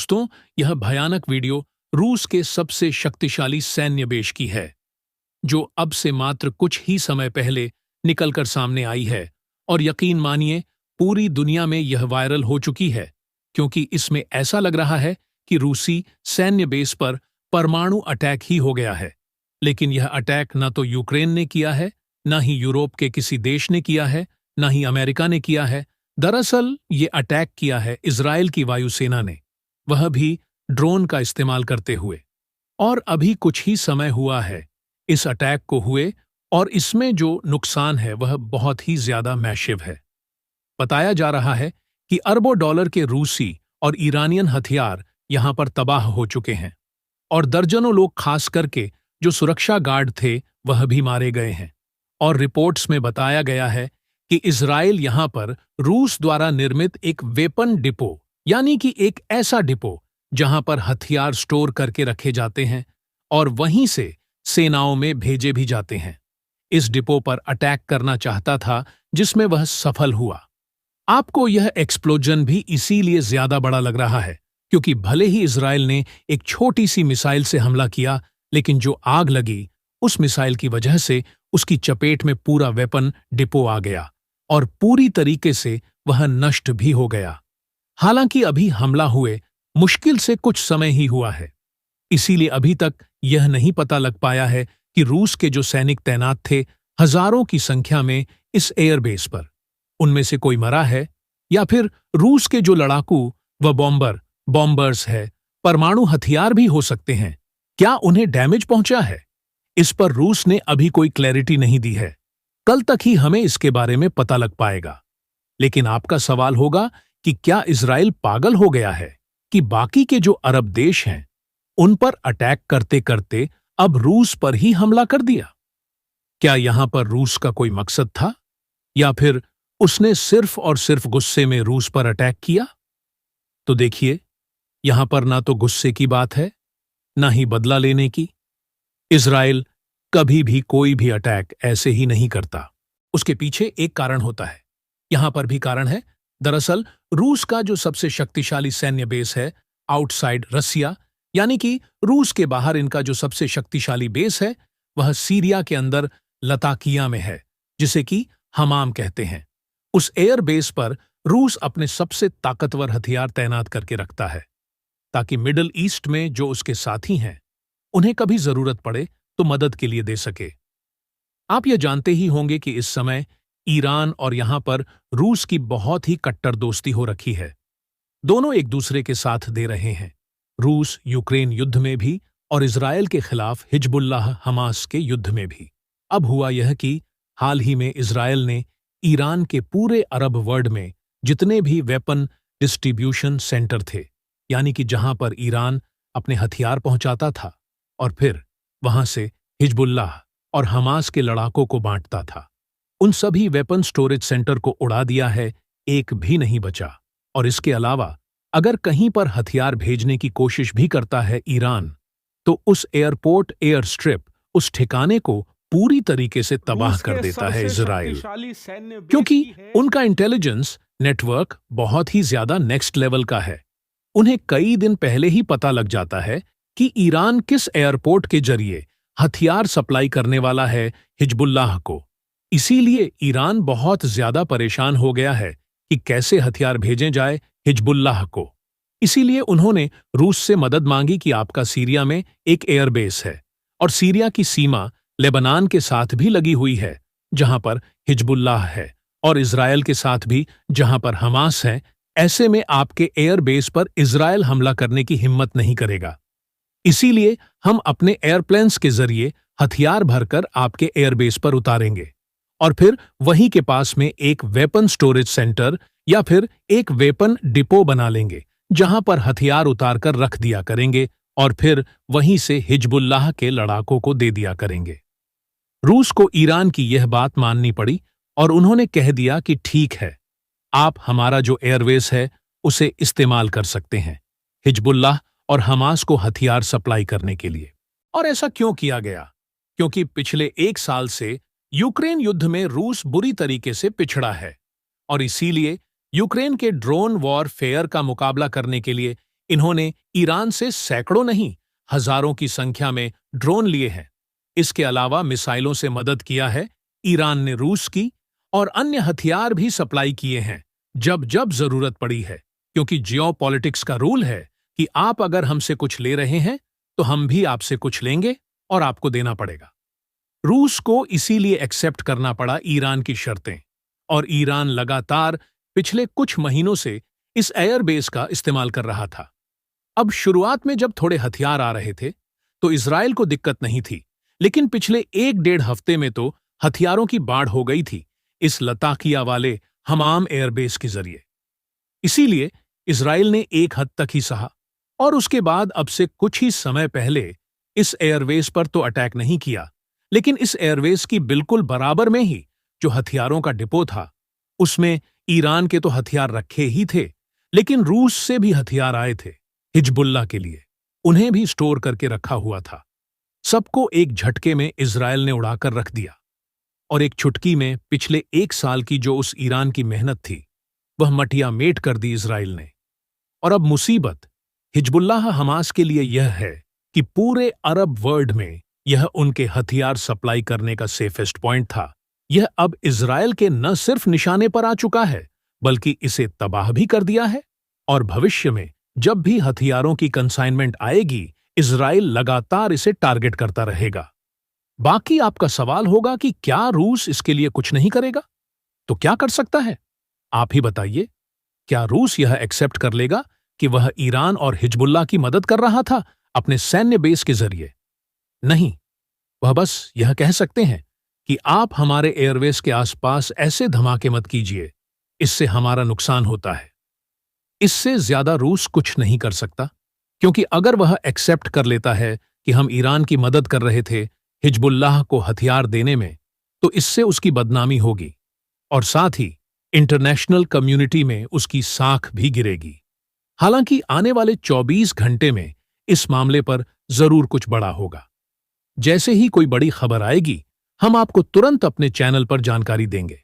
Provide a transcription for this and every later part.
दोस्तों, यह भयानक वीडियो रूस के सबसे शक्तिशाली सैन्य बेस की है, जो अब से मात्र कुछ ही समय पहले निकलकर सामने आई है। और यकीन मानिए, पूरी दुनिया में यह वायरल हो चुकी है, क्योंकि इसमें ऐसा लग रहा है कि रूसी सैन्य बेस पर परमाणु अटैक ही हो गया है। लेकिन यह अटैक न तो यूक्रेन ने किया है, न ही यूरोप के किसी देश ने किया है, न ही अमेरिका ने किया है। दरअसल ये अटैक किया है इजराइल की वायुसेना ने, वह भी ड्रोन का इस्तेमाल करते हुए। और अभी कुछ ही समय हुआ है इस अटैक को हुए, और इसमें जो नुकसान है वह बहुत ही ज्यादा मैसिव है। बताया जा रहा है कि अरबों डॉलर के रूसी और ईरानियन हथियार यहां पर तबाह हो चुके हैं, और दर्जनों लोग, खास करके जो सुरक्षा गार्ड थे, वह भी मारे गए हैं। और रिपोर्ट्स में बताया गया है कि इजराइल यहां पर रूस द्वारा निर्मित एक वेपन डिपो, यानी कि एक ऐसा डिपो जहां पर हथियार स्टोर करके रखे जाते हैं और वहीं से सेनाओं में भेजे भी जाते हैं, इस डिपो पर अटैक करना चाहता था, जिसमें वह सफल हुआ। आपको यह एक्सप्लोजन भी इसीलिए ज्यादा बड़ा लग रहा है क्योंकि भले ही इजराइल ने एक छोटी सी मिसाइल से हमला किया, लेकिन जो आग लगी उस मिसाइल की वजह से उसकी चपेट में पूरा वेपन डिपो आ गया और पूरी तरीके से वह नष्ट भी हो गया। हालांकि अभी हमला हुए मुश्किल से कुछ समय ही हुआ है, इसीलिए अभी तक यह नहीं पता लग पाया है कि रूस के जो सैनिक तैनात थे हजारों की संख्या में इस एयरबेस पर, उनमें से कोई मरा है, या फिर रूस के जो लड़ाकू व बॉम्बर्स है, परमाणु हथियार भी हो सकते हैं, क्या उन्हें डैमेज पहुंचा है? इस पर रूस ने अभी कोई क्लैरिटी नहीं दी है। कल तक ही हमें इसके बारे में पता लग पाएगा। लेकिन आपका सवाल होगा कि क्या इजराइल पागल हो गया है कि बाकी के जो अरब देश हैं उन पर अटैक करते करते अब रूस पर ही हमला कर दिया? क्या यहां पर रूस का कोई मकसद था, या फिर उसने सिर्फ और सिर्फ गुस्से में रूस पर अटैक किया? तो देखिए, यहां पर ना तो गुस्से की बात है, ना ही बदला लेने की। इजराइल कभी भी कोई भी अटैक ऐसे ही नहीं करता, उसके पीछे एक कारण होता है। यहां पर भी कारण है। दरअसल रूस का जो सबसे शक्तिशाली सैन्य बेस है आउटसाइड रसिया, यानी कि रूस के बाहर इनका जो सबसे शक्तिशाली बेस है वह सीरिया के अंदर लताकिया में है, जिसे कि हमाम कहते हैं। उस एयर बेस पर रूस अपने सबसे ताकतवर हथियार तैनात करके रखता है, ताकि मिडिल ईस्ट में जो उसके साथी हैं उन्हें कभी जरूरत पड़े तो मदद के लिए दे सके। आप यह जानते ही होंगे कि इस समय ईरान और यहां पर रूस की बहुत ही कट्टर दोस्ती हो रखी है। दोनों एक दूसरे के साथ दे रहे हैं, रूस यूक्रेन युद्ध में भी और इजराइल के खिलाफ हिजबुल्लाह हमास के युद्ध में भी। अब हुआ यह कि हाल ही में इजराइल ने ईरान के पूरे अरब वर्ल्ड में जितने भी वेपन डिस्ट्रीब्यूशन सेंटर थे, यानी कि जहां पर ईरान अपने हथियार पहुंचाता था और फिर वहां से हिजबुल्लाह और हमास के लड़ाकों को बांटता था, उन सभी वेपन स्टोरेज सेंटर को उड़ा दिया है, एक भी नहीं बचा। और इसके अलावा अगर कहीं पर हथियार भेजने की कोशिश भी करता है ईरान, तो उस एयरपोर्ट एयर स्ट्रिप, उस ठिकाने को पूरी तरीके से तबाह कर देता है इजराइल, क्योंकि उनका इंटेलिजेंस नेटवर्क बहुत ही ज्यादा नेक्स्ट लेवल का है। उन्हें कई दिन पहले ही पता लग जाता है कि ईरान किस एयरपोर्ट के जरिए हथियार सप्लाई करने वाला है हिजबुल्लाह को। इसीलिए ईरान बहुत ज्यादा परेशान हो गया है कि कैसे हथियार भेजे जाए हिजबुल्लाह को। इसीलिए उन्होंने रूस से मदद मांगी कि आपका सीरिया में एक एयरबेस है और सीरिया की सीमा लेबनान के साथ भी लगी हुई है, जहां पर हिजबुल्लाह है, और इजराइल के साथ भी, जहां पर हमास है। ऐसे में आपके एयरबेस पर इजराइल हमला करने की हिम्मत नहीं करेगा। इसीलिए हम अपने एयरप्लेन्स के जरिए हथियार भरकर आपके एयरबेस पर उतारेंगे और फिर वहीं के पास में एक वेपन स्टोरेज सेंटर या फिर एक वेपन डिपो बना लेंगे, जहां पर हथियार उतारकर रख दिया करेंगे और फिर वहीं से हिजबुल्लाह के लड़ाकों को दे दिया करेंगे। रूस को ईरान की यह बात माननी पड़ी और उन्होंने कह दिया कि ठीक है, आप हमारा जो एयरवेस है उसे इस्तेमाल कर सकते हैं हिजबुल्लाह और हमास को हथियार सप्लाई करने के लिए। और ऐसा क्यों किया गया? क्योंकि पिछले एक साल से यूक्रेन युद्ध में रूस बुरी तरीके से पिछड़ा है, और इसीलिए यूक्रेन के ड्रोन वॉरफेयर का मुकाबला करने के लिए इन्होंने ईरान से सैकड़ों नहीं, हजारों की संख्या में ड्रोन लिए हैं। इसके अलावा मिसाइलों से मदद किया है। ईरान ने रूस की और अन्य हथियार भी सप्लाई किए हैं जब जब जरूरत पड़ी है, क्योंकि जियोपॉलिटिक्स का रूल है कि आप अगर हमसे कुछ ले रहे हैं तो हम भी आपसे कुछ लेंगे और आपको देना पड़ेगा। रूस को इसीलिए एक्सेप्ट करना पड़ा ईरान की शर्तें, और ईरान लगातार पिछले कुछ महीनों से इस एयरबेस का इस्तेमाल कर रहा था। अब शुरुआत में जब थोड़े हथियार आ रहे थे तो इजराइल को दिक्कत नहीं थी, लेकिन पिछले 1-1.5 हफ्ते में तो हथियारों की बाढ़ हो गई थी इस लताकिया वाले हमाम एयरबेस के जरिए। इसीलिए इजराइल ने एक हद तक ही सहा, और उसके बाद अब से कुछ ही समय पहले इस एयरबेस पर तो अटैक नहीं किया, लेकिन इस एयरबेस की बिल्कुल बराबर में ही जो हथियारों का डिपो था, उसमें ईरान के तो हथियार रखे ही थे, लेकिन रूस से भी हथियार आए थे हिजबुल्लाह के लिए। उन्हें भी स्टोर करके रखा हुआ था। सबको एक झटके में इजराइल ने उड़ाकर रख दिया, और एक चुटकी में पिछले 1 साल की जो उस ईरान की मेहनत थी वह मटिया मेट कर दी इजराइल ने। और अब मुसीबत हिजबुल्लाह हमास के लिए यह है कि पूरे अरब वर्ल्ड में यह उनके हथियार सप्लाई करने का सेफेस्ट पॉइंट था। यह अब इजराइल के न सिर्फ निशाने पर आ चुका है, बल्कि इसे तबाह भी कर दिया है। और भविष्य में जब भी हथियारों की कंसाइनमेंट आएगी, इजराइल लगातार इसे टारगेट करता रहेगा। बाकी आपका सवाल होगा कि क्या रूस इसके लिए कुछ नहीं करेगा? तो क्या कर सकता है? आप ही बताइए। क्या रूस यह एक्सेप्ट कर लेगा कि वह ईरान और हिजबुल्लाह की मदद कर रहा था अपने सैन्य बेस के जरिए? नहीं, वह बस यह कह सकते हैं कि आप हमारे एयरवेज के आसपास ऐसे धमाके मत कीजिए, इससे हमारा नुकसान होता है। इससे ज्यादा रूस कुछ नहीं कर सकता, क्योंकि अगर वह एक्सेप्ट कर लेता है कि हम ईरान की मदद कर रहे थे हिजबुल्लाह को हथियार देने में, तो इससे उसकी बदनामी होगी और साथ ही इंटरनेशनल कम्युनिटी में उसकी साख भी गिरेगी। हालांकि आने वाले 24 घंटे में इस मामले पर जरूर कुछ बड़ा होगा। जैसे ही कोई बड़ी खबर आएगी, हम आपको तुरंत अपने चैनल पर जानकारी देंगे।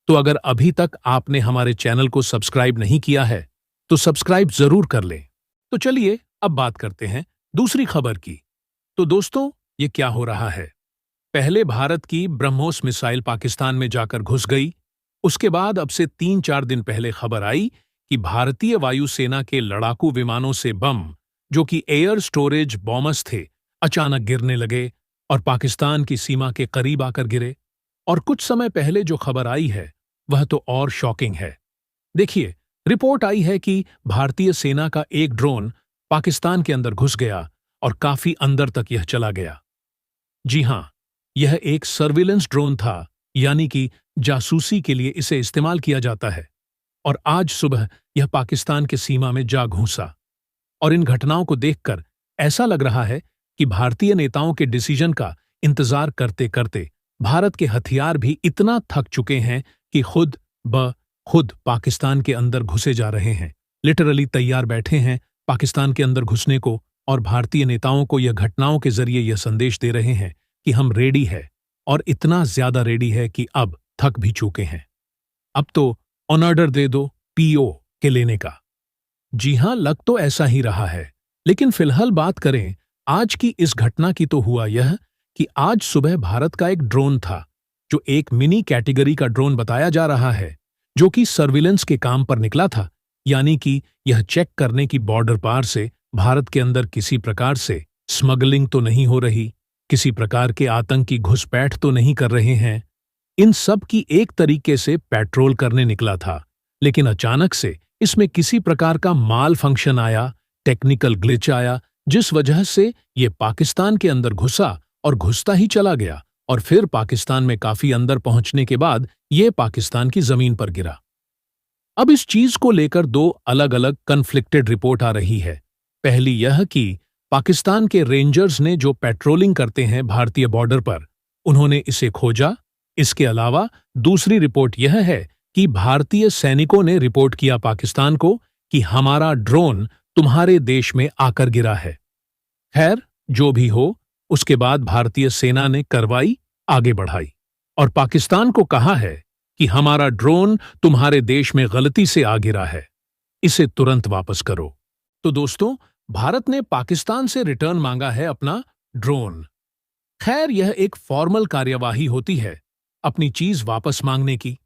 तो अगर अभी तक आपने हमारे चैनल को सब्सक्राइब नहीं किया है तो सब्सक्राइब जरूर कर लें। तो चलिए अब बात करते हैं दूसरी खबर की। तो दोस्तों, ये क्या हो रहा है? पहले भारत की ब्रह्मोस मिसाइल पाकिस्तान में जाकर घुस गई। उसके बाद अब से 3-4 दिन पहले खबर आई कि भारतीय वायुसेना के लड़ाकू विमानों से बम, जो कि एयर स्टोरेज बॉम्ब्स थे, अचानक गिरने लगे और पाकिस्तान की सीमा के करीब आकर गिरे। और कुछ समय पहले जो खबर आई है वह तो और शॉकिंग है। देखिए, रिपोर्ट आई है कि भारतीय सेना का एक ड्रोन पाकिस्तान के अंदर घुस गया और काफी अंदर तक यह चला गया। जी हां, यह एक सर्विलेंस ड्रोन था, यानी कि जासूसी के लिए इसे इस्तेमाल किया जाता है। और आज सुबह यह पाकिस्तान के सीमा में जा घुसा। और इन घटनाओं को देखकर ऐसा लग रहा है कि भारतीय नेताओं के डिसीजन का इंतजार करते करते भारत के हथियार भी इतना थक चुके हैं कि खुद पाकिस्तान के अंदर घुसे जा रहे हैं। लिटरली तैयार बैठे हैं पाकिस्तान के अंदर घुसने को, और भारतीय नेताओं को यह घटनाओं के जरिए यह संदेश दे रहे हैं कि हम रेडी है, और इतना ज्यादा रेडी है कि अब थक भी चुके हैं। अब तो ऑर्डर दे दो पीओ के लेने का। जी हां, लग तो ऐसा ही रहा है। लेकिन फिलहाल बात करें आज की इस घटना की, तो हुआ यह कि आज सुबह भारत का एक ड्रोन था, जो एक मिनी कैटेगरी का ड्रोन बताया जा रहा है, जो कि सर्विलेंस के काम पर निकला था। यानी कि यह चेक करने की बॉर्डर पार से भारत के अंदर किसी प्रकार से स्मगलिंग तो नहीं हो रही, किसी प्रकार के आतंकी घुसपैठ तो नहीं कर रहे हैं। इन सब की एक तरीके से पेट्रोल करने निकला था। लेकिन अचानक से इसमें किसी प्रकार का माल फंक्शन आया, टेक्निकल ग्लिच आया, जिस वजह से ये पाकिस्तान के अंदर घुसा और घुसता ही चला गया, और फिर पाकिस्तान में काफी अंदर पहुंचने के बाद ये पाकिस्तान की जमीन पर गिरा। अब इस चीज को लेकर 2 अलग-अलग कन्फ्लिक्टेड रिपोर्ट आ रही है। पहली यह कि पाकिस्तान के रेंजर्स ने, जो पेट्रोलिंग करते हैं भारतीय बॉर्डर पर, उन्होंने इसे खोजा। इसके अलावा दूसरी रिपोर्ट यह है कि भारतीय सैनिकों ने रिपोर्ट किया पाकिस्तान को कि हमारा ड्रोन तुम्हारे देश में आकर गिरा है। खैर, जो भी हो, उसके बाद भारतीय सेना ने कार्रवाई आगे बढ़ाई और पाकिस्तान को कहा है कि हमारा ड्रोन तुम्हारे देश में गलती से आ गिरा है, इसे तुरंत वापस करो। तो दोस्तों, भारत ने पाकिस्तान से रिटर्न मांगा है अपना ड्रोन। खैर, यह एक फॉर्मल कार्यवाही होती है अपनी चीज वापस मांगने की।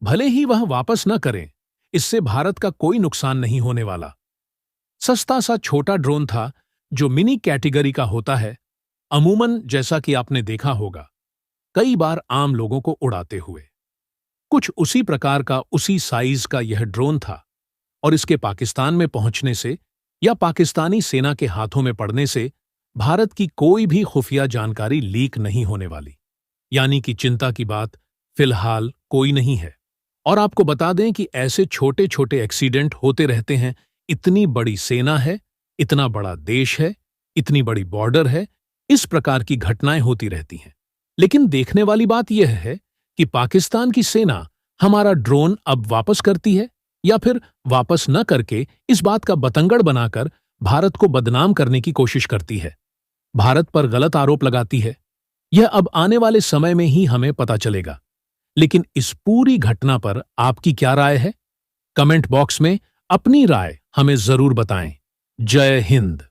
भले ही वह वापस न करें, इससे भारत का कोई नुकसान नहीं होने वाला। सस्ता सा छोटा ड्रोन था जो मिनी कैटेगरी का होता है, अमूमन जैसा कि आपने देखा होगा कई बार आम लोगों को उड़ाते हुए। कुछ उसी प्रकार का, उसी साइज का यह ड्रोन था और इसके पाकिस्तान में पहुंचने से या पाकिस्तानी सेना के हाथों में पड़ने से भारत की कोई भी खुफिया जानकारी लीक नहीं होने वाली। यानी कि चिंता की बात फिलहाल कोई नहीं है। और आपको बता दें कि ऐसे छोटे छोटे एक्सीडेंट होते रहते हैं। इतनी बड़ी सेना है, इतना बड़ा देश है, इतनी बड़ी बॉर्डर है, इस प्रकार की घटनाएं होती रहती हैं। लेकिन देखने वाली बात यह है कि पाकिस्तान की सेना हमारा ड्रोन अब वापस करती है या फिर वापस न करके इस बात का बतंगड़ बनाकर भारत को बदनाम करने की कोशिश करती है, भारत पर गलत आरोप लगाती है। यह अब आने वाले समय में ही हमें पता चलेगा। लेकिन इस पूरी घटना पर आपकी क्या राय है? कमेंट बॉक्स में अपनी राय हमें जरूर बताएं। जय हिंद।